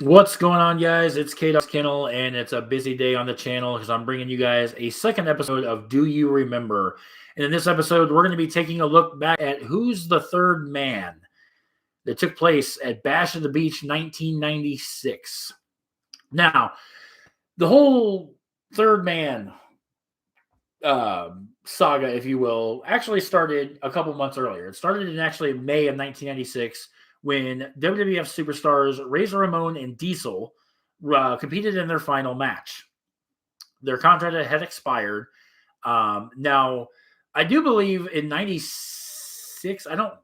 What's going on, guys? It's K Kennel, and it's a busy day on the channel because I'm bringing you guys a second episode of Do You Remember? And in this episode, we're going to be taking a look back at Who's the Third Man that took place at Bash at the Beach 1996. Now, the whole Third Man saga, if you will, actually started a couple months earlier. It started in actually May of 1996 when WWF superstars Razor Ramon and Diesel competed in their final match. Their contract had expired. Now, I do believe in '96. I don't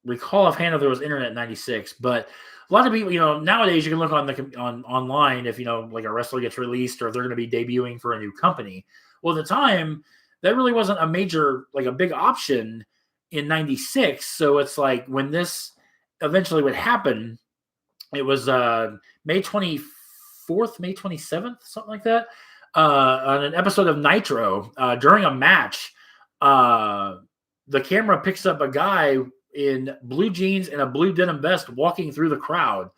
recall offhand if there was internet in '96, but a lot of people, nowadays you can look on online if like a wrestler gets released or if they're going to be debuting for a new company. Well, at the time, that really wasn't a major, like a big option in '96. So it's like when this eventually would happen, it was May 24th, May 27th, something like that, on an episode of Nitro during a match. The camera picks up a guy in blue jeans and a blue denim vest walking through the crowd,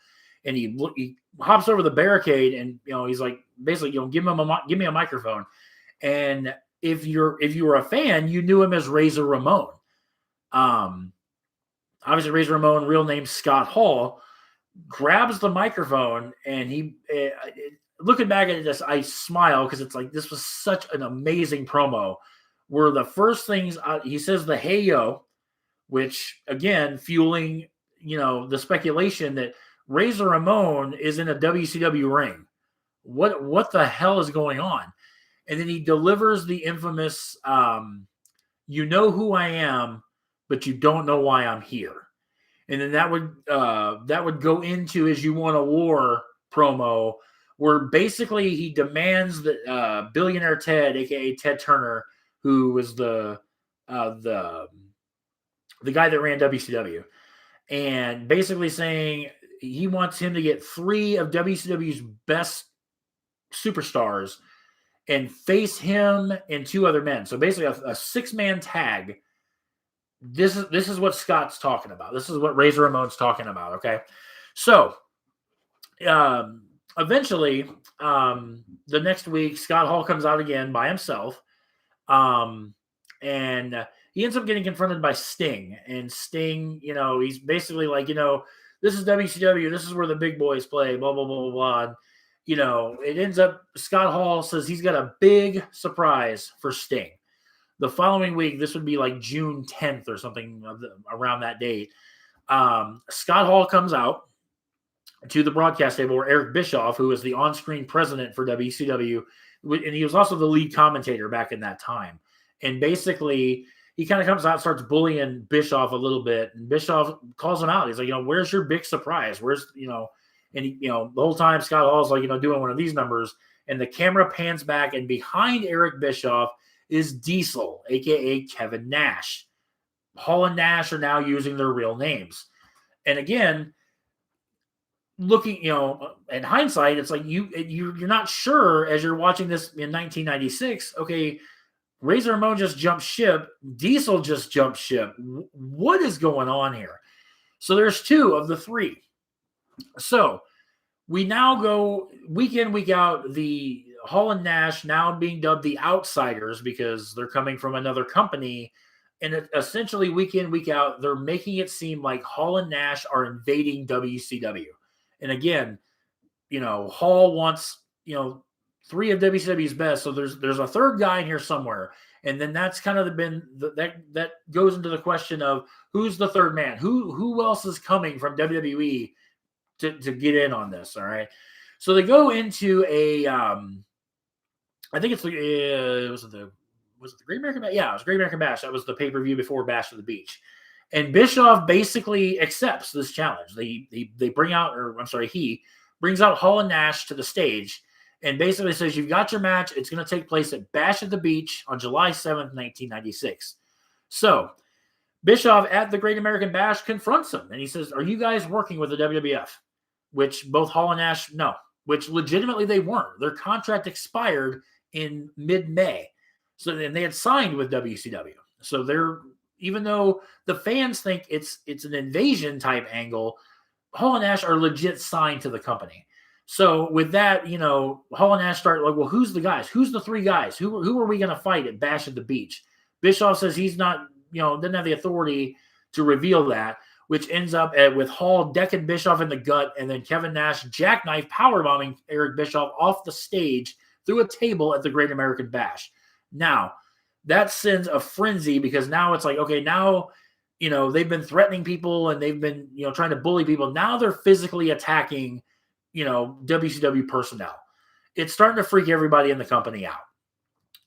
and he hops over the barricade, and he's like, basically, give me a microphone. And if you were a fan, you knew him as Razor Ramon. Obviously Razor Ramon, real name Scott Hall, grabs the microphone, and he looking back at this, I smile because it's like this was such an amazing promo. Where the first things he says the "Hey yo," which again fueling the speculation that Razor Ramon is in a WCW ring. What the hell is going on? And then he delivers the infamous "You know who I am, but you don't know why I'm here." And then that would go into his "You Want a War" promo, where basically he demands that Billionaire Ted, aka Ted Turner, who was the guy that ran WCW, and basically saying he wants him to get 3 of WCW's best superstars and face him and 2 other men. So basically a 6-man tag. This is what Scott's talking about. This is what Razor Ramon's talking about. Okay. So eventually the next week, Scott Hall comes out again by himself. And he ends up getting confronted by Sting. And Sting, he's basically like, this is WCW. This is where the big boys play, blah, blah, blah, blah, blah. And, it ends up, Scott Hall says he's got a big surprise for Sting. The following week, this would be like June 10th or something around that date. Scott Hall comes out to the broadcast table where Eric Bischoff, who is the on-screen president for WCW, and he was also the lead commentator back in that time. And basically, he kind of comes out and starts bullying Bischoff a little bit. And Bischoff calls him out. He's like, where's your big surprise? Where's, and he, the whole time Scott Hall's like, doing one of these numbers. And the camera pans back, and behind Eric Bischoff is Diesel, a.k.a. Kevin Nash. Hall and Nash are now using their real names. And again, looking, in hindsight, it's like you're not sure as you're watching this in 1996. Okay, Razor Ramon just jumped ship. Diesel just jumped ship. What is going on here? So there's 2 of the 3. So we now go week in, week out. The Hall and Nash now being dubbed the Outsiders because they're coming from another company. And essentially week in, week out, they're making it seem like Hall and Nash are invading WCW. And again, Hall wants, 3 of WCW's best. So there's a third guy in here somewhere. And then that's kind of been that goes into the question of who's the third man? Who else is coming from WWE to get in on this? All right. So they go into a I think it's was it the Great American Bash? Yeah, it was Great American Bash. That was the pay-per-view before Bash of the Beach. And Bischoff basically accepts this challenge. They bring out, or I'm sorry, he brings out Hall and Nash to the stage and basically says, you've got your match. It's going to take place at Bash at the Beach on July 7th, 1996. So Bischoff at the Great American Bash confronts him. And he says, are you guys working with the WWF? Which both Hall and Nash, no. Which legitimately they weren't. Their contract expired in mid-May. So then they had signed with WCW. So they're, even though the fans think it's an invasion type angle, Hall and Nash are legit signed to the company. So with that, Hall and Nash start like, well, who's the guys? Who's the three guys? Who are we going to fight at Bash at the Beach? Bischoff says he's not, doesn't have the authority to reveal that, which ends up with Hall decking Bischoff in the gut, and then Kevin Nash jackknife powerbombing Eric Bischoff off the stage through a table at the Great American Bash. Now, that sends a frenzy because now it's like, okay, now, they've been threatening people and they've been, trying to bully people. Now they're physically attacking, WCW personnel. It's starting to freak everybody in the company out.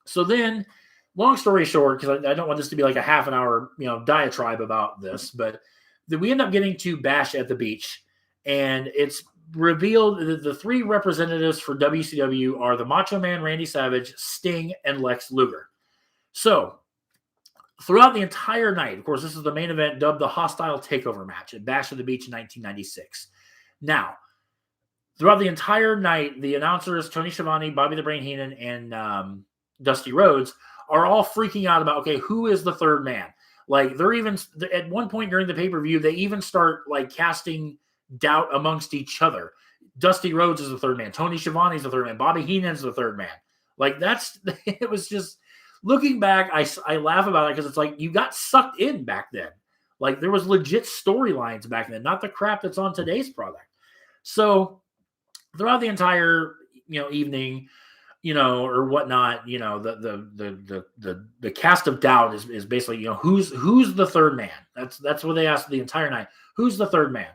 So then, long story short, because I don't want this to be like a half an hour, diatribe about this, but then we end up getting to Bash at the Beach, and it's revealed that the three representatives for WCW are the Macho Man Randy Savage, Sting, and Lex Luger. So throughout the entire night, of course, this is the main event dubbed the Hostile Takeover match at Bash at the Beach in 1996. Now, throughout the entire night, the announcers, Tony Schiavone, Bobby the Brain Heenan, and Dusty Rhodes, are all freaking out about, okay, who is the third man? Like, they're even, at one point during the pay-per-view, they even start, like, casting doubt amongst each other. Dusty Rhodes is the third man. Tony Schiavone's the third man. Bobby Heenan's the third man. Like, it was just, looking back, I laugh about it because it's like, you got sucked in back then. Like, there was legit storylines back then, not the crap that's on today's product. So, throughout the entire, evening, or whatnot, the cast of doubt is basically, who's the third man? That's what they asked the entire night. Who's the third man?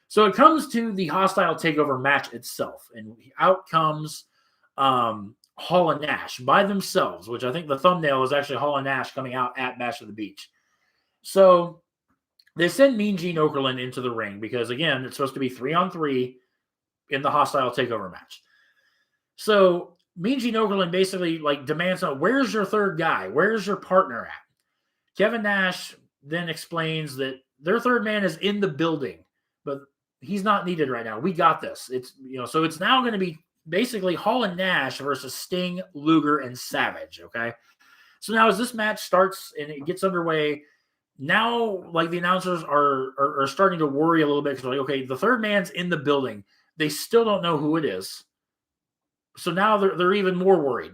So it comes to the Hostile Takeover match itself, and out comes Hall and Nash by themselves, which I think the thumbnail is actually Hall and Nash coming out at Bash at the Beach. So they send Mean Gene Okerlund into the ring because, again, it's supposed to be 3-on-3 in the Hostile Takeover match. So Mean Gene Okerlund basically demands, where's your third guy? Where's your partner at? Kevin Nash then explains that their third man is in the building, but he's not needed right now. We got this. It's, so it's now going to be basically Hall and Nash versus Sting, Luger, and Savage. Okay. So now as this match starts and it gets underway, now the announcers are starting to worry a little bit because okay, the third man's in the building. They still don't know who it is. So now they're even more worried.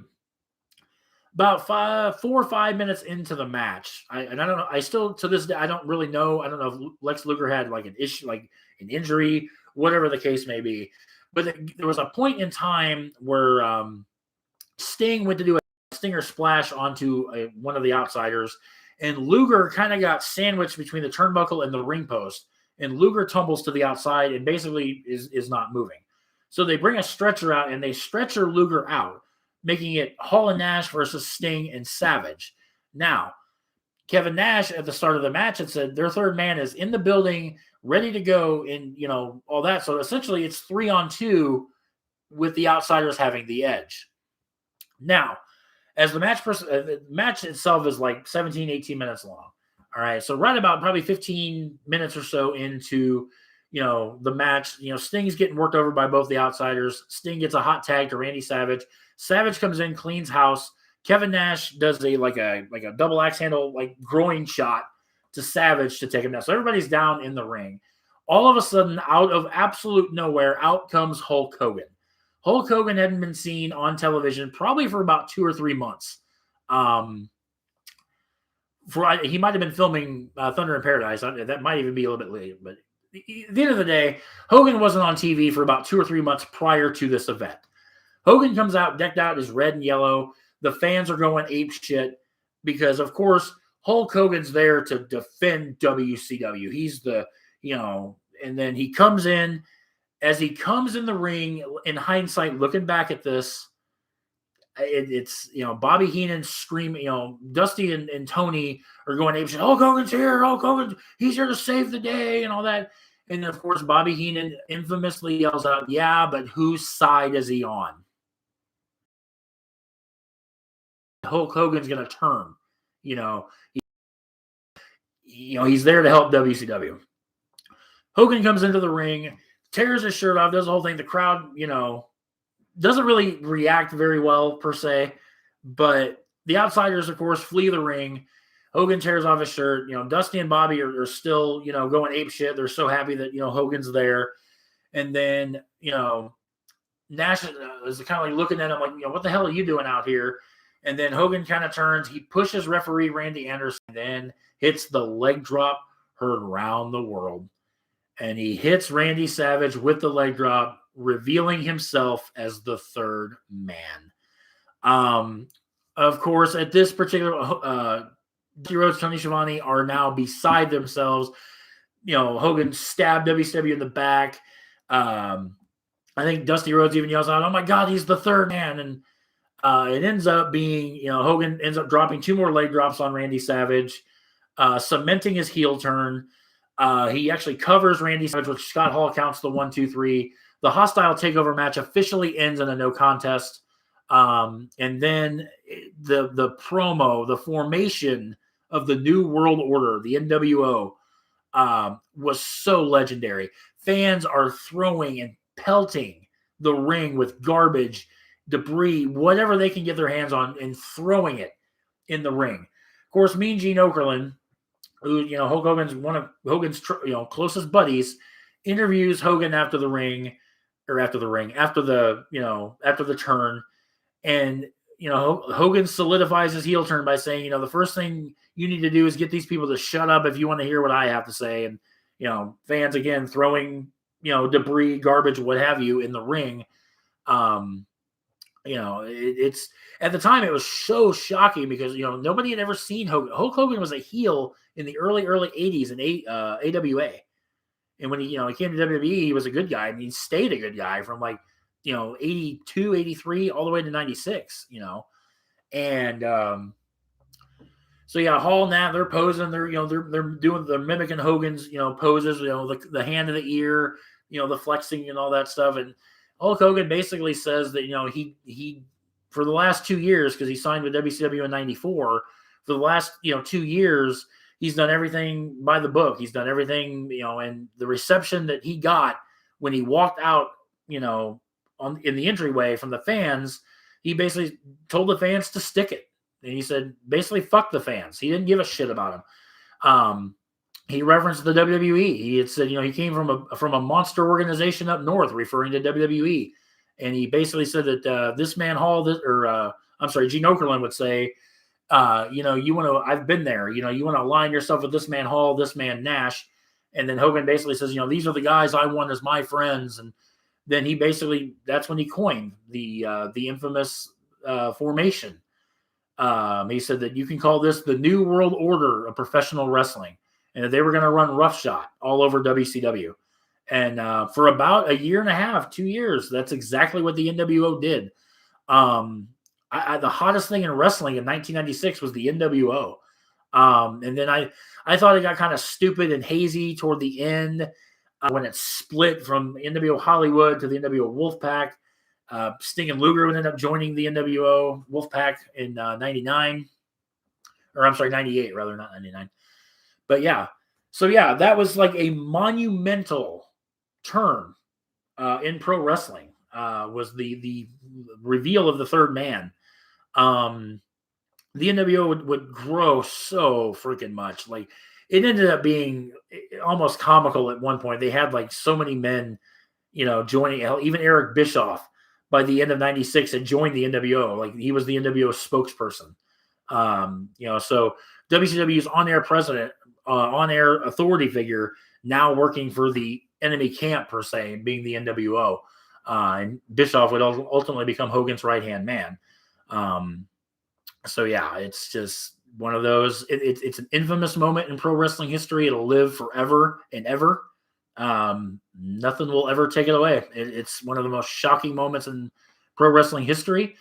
About 4 or 5 minutes into the match, I don't know. I still, to this day, I don't really know. I don't know if Lex Luger had an issue, an injury, whatever the case may be. But there was a point in time where Sting went to do a Stinger splash onto one of the outsiders, and Luger kind of got sandwiched between the turnbuckle and the ring post, and Luger tumbles to the outside and basically is not moving. So they bring a stretcher out and they stretcher Luger out, making it Hall and Nash versus Sting and Savage. Now, Kevin Nash at the start of the match had said their third man is in the building, ready to go, and all that. So essentially it's 3-on-2 with the outsiders having the edge. Now, as the match itself is 17, 18 minutes long. All right. So right about probably 15 minutes or so into the match, Sting's getting worked over by both the outsiders. Sting gets a hot tag to Randy Savage. Savage comes in, cleans house. Kevin Nash does a double axe handle, groin shot to Savage to take him down. So everybody's down in the ring. All of a sudden, out of absolute nowhere, out comes Hulk Hogan. Hulk Hogan hadn't been seen on television probably for about 2 or 3 months. He might have been filming Thunder in Paradise. That might even be a little bit late, but at the end of the day, Hogan wasn't on TV for about 2 or 3 months prior to this event. Hogan comes out decked out as red and yellow. The fans are going ape shit because, of course, Hulk Hogan's there to defend WCW. He's the, and then he comes in. As he comes in the ring, in hindsight, looking back at this, it's Bobby Heenan screaming, Dusty and Tony are going ape shit. Hulk Hogan's here. Hulk Hogan, he's here to save the day and all that. And then, of course, Bobby Heenan infamously yells out, "Yeah, but whose side is he on?" Hulk Hogan's going to turn. He's there to help WCW. Hogan comes into the ring, tears his shirt off, does the whole thing. The crowd, doesn't really react very well per se, but the outsiders, of course, flee the ring. Hogan tears off his shirt. Dusty and Bobby are still, going ape shit. They're so happy that, Hogan's there. And then, Nash is kind of like looking at him like, what the hell are you doing out here? And then Hogan kind of turns. He pushes referee Randy Anderson, and then hits the leg drop heard around the world. And he hits Randy Savage with the leg drop, revealing himself as the third man. Of course, at this particular, Dusty Rhodes, Tony Schiavone are now beside themselves. Hogan stabbed WCW in the back. I think Dusty Rhodes even yells out, "Oh my God, he's the third man!" And it ends up being, Hogan ends up dropping 2 more leg drops on Randy Savage, cementing his heel turn. He actually covers Randy Savage, which Scott Hall counts the 1, 2, 3. The hostile takeover match officially ends in a no contest. And then the promo, the formation of the New World Order, the NWO, was so legendary. Fans are throwing and pelting the ring with garbage, debris, whatever they can get their hands on, and throwing it in the ring. Of course, Mean Gene Okerlund, who, Hulk Hogan's one of Hogan's closest buddies, interviews Hogan after the turn, and Hogan solidifies his heel turn by saying, the first thing you need to do is get these people to shut up if you want to hear what I have to say. And fans again throwing debris, garbage, what have you, in the ring. It's at the time it was so shocking because nobody had ever seen Hogan. Hulk Hogan was a heel in the early 80s in AWA, and when he came to WWE, he was a good guy, and he stayed a good guy from 82, 83 all the way to 96. And so yeah, Hall now they're posing, they're mimicking Hogan's poses, the hand in the ear, the flexing and all that stuff. And Hulk Hogan basically says that he for the last 2 years, because he signed with WCW in '94, for the last 2 years he's done everything by the book. He's done everything, and the reception that he got when he walked out, in the entryway from the fans, he basically told the fans to stick it. And he said, basically, fuck the fans. He didn't give a shit about them. He referenced the WWE. He had said, he came from a monster organization up north, referring to WWE. And he basically said that this man Hall, Gene Okerlund would say, you want to, I've been there, you want to align yourself with this man Hall, this man Nash. And then Hogan basically says, these are the guys I want as my friends. And then that's when he coined the infamous formation. He said that you can call this the New World Order of professional wrestling, and that they were going to run roughshod all over WCW. And for about 1.5 years, 2 years, that's exactly what the NWO did. The hottest thing in wrestling in 1996 was the NWO. And then I thought it got kind of stupid and hazy toward the end when it split from NWO Hollywood to the NWO Wolfpack. Sting and Luger would end up joining the NWO Wolfpack in 99. Or I'm sorry, 98 rather, not 99. But yeah. So yeah, that was like a monumental turn in pro wrestling. Was the reveal of the third man. The NWO would grow so freaking much. Like, it ended up being almost comical at one point. They had so many men, joining. Even Eric Bischoff by the end of '96 had joined the NWO. Like, he was the NWO spokesperson. So WCW's on-air president, on-air authority figure, now working for the enemy camp per se, being the NWO. And Bischoff would ultimately become Hogan's right-hand man. So yeah, it's just one of those. It's an infamous moment in pro wrestling history. It'll live forever and ever. Nothing will ever take it away. It's one of the most shocking moments in pro wrestling history.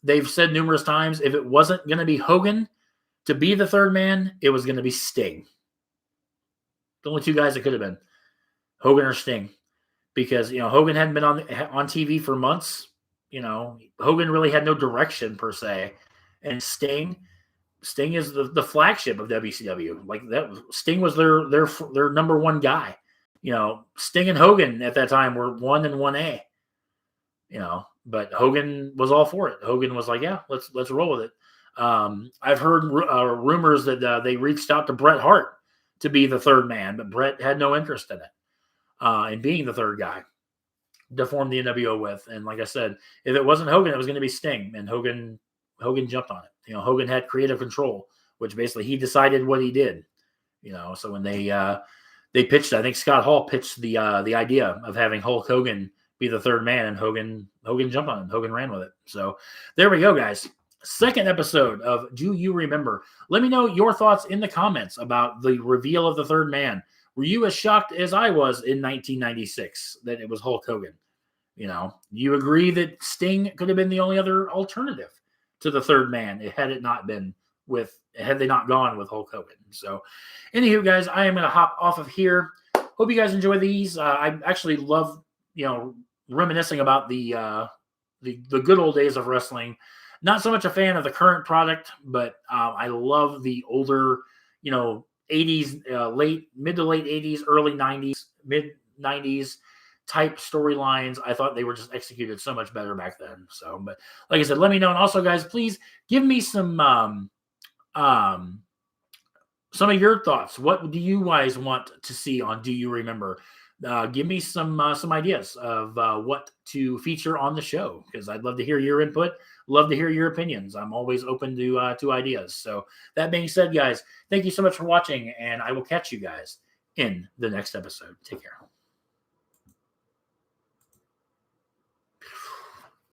They've said numerous times, if it wasn't going to be Hogan to be the third man, it was going to be Sting. The only 2 guys it could have been, Hogan or Sting, because Hogan hadn't been on TV for months. Hogan really had no direction per se, and Sting is the flagship of WCW. Like, that, Sting was their number one guy. Sting and Hogan at that time were 1 and 1A. But Hogan was all for it. Hogan was like, yeah, let's roll with it. I've heard rumors that they reached out to Bret Hart to be the third man, but Bret had no interest in it, in being the third guy to form the NWO with. And like I said, if it wasn't Hogan, it was going to be Sting, and Hogan jumped on it. Hogan had creative control, which basically he decided what he did. So when they pitched, I think Scott Hall pitched the idea of having Hulk Hogan be the third man, and Hogan jumped on it. Hogan ran with it. So there we go, guys. Second episode of Do You Remember? Let me know your thoughts in the comments about the reveal of the third man. Were you as shocked as I was in 1996 that it was Hulk Hogan? Do you agree that Sting could have been the only other alternative to the third man had they not gone with Hulk Hogan? So, anywho, guys, I am going to hop off of here. Hope you guys enjoy these. I actually love, reminiscing about the good old days of wrestling. Not so much a fan of the current product, but I love the older, 80s, mid to late 80s, early 90s, mid 90s type storylines. I thought they were just executed so much better back then. So, but like I said, let me know. And also, guys, please give me some of your thoughts. What do you guys want to see on Do You Remember? Give me some ideas of what to feature on the show, because I'd love to hear your input. Love to hear your opinions. I'm always open to ideas. So that being said, guys, thank you so much for watching, and I will catch you guys in the next episode. Take care.